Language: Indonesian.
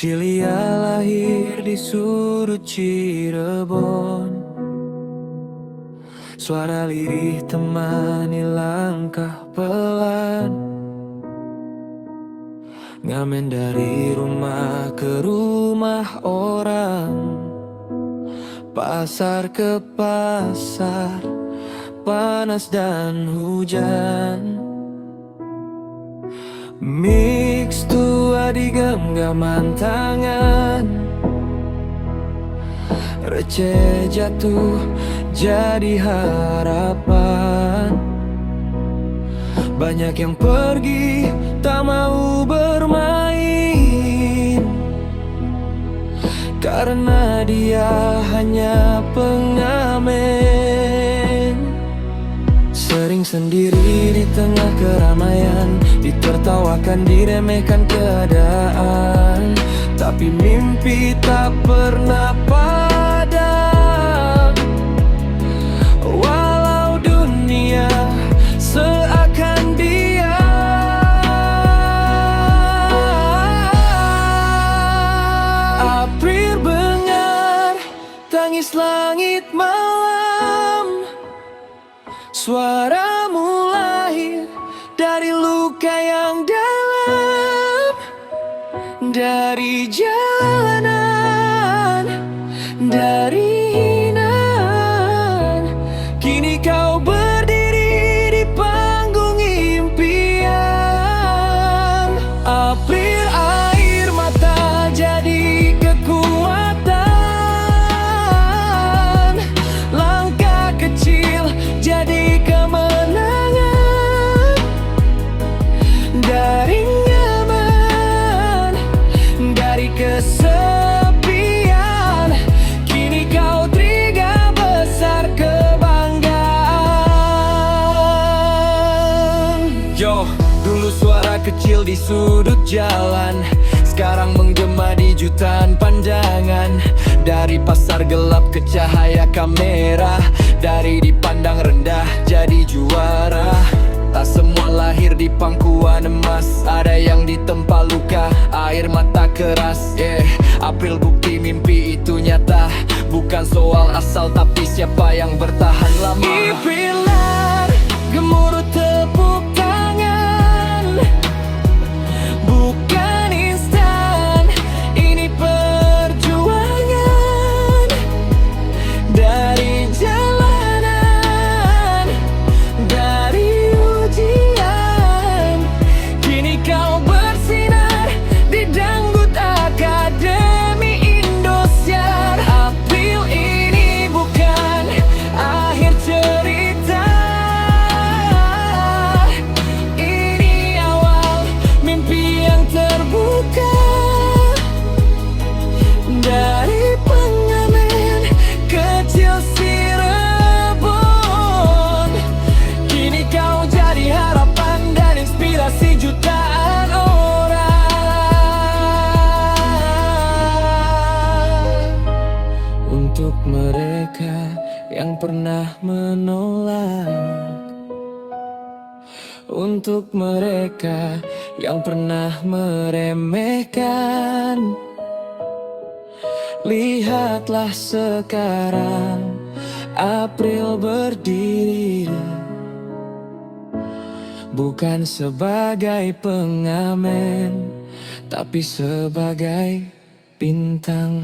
Cilia lahir di sudut Cirebon. Suara lirih temani langkah pelan, ngamen dari rumah ke rumah orang, pasar ke pasar, panas dan hujan. Mix tua di genggaman tangan, receh jatuh jadi harapan. Banyak yang pergi tak mau bermain, karena dia hanya pengamen. Sering sendiri di tengah keramaian, ditertawakan, diremehkan keadaan. Tapi mimpi tak pernah padam, walau dunia seakan diam. April bengar, tangis langit malam. Suaramu lahir dari luka yang dalam, dari jalanan, dari hinaan. Kini kau berdiri di panggung impian. April, air mata jadi kekuatan, langkah kecil jadi kemenangan. Dari nyaman, dari kesepian, kini kau triga besar kebanggaan. Yo, dulu suara kecil di sudut jalan, sekarang menggema di jutaan pandangan. Dari pasar gelap ke cahaya kamera, dari dipandang rendah jadi juara. Tak semua lahir di pangkuan emas, ada yang ditempa luka, air mata keras. April bukti mimpi itu nyata, bukan soal asal tapi siapa yang bertahan lama. Ipilar gemuruh tepuk tangan, bukan instan, ini perjuangan. Dari jalanan, dari ujian, kini kau bersinar di dangdut Akademi Indosiar. April, ini bukan akhir cerita, ini awal mimpi yang terbuka. Dari pengamen kecil Cirebon, kini kau jadi harapan dan inspirasi jutaan orang. Untuk mereka yang pernah menolak, untuk mereka yang pernah meremehkan, lihatlah sekarang April berdiri, bukan sebagai pengamen, tapi sebagai bintang.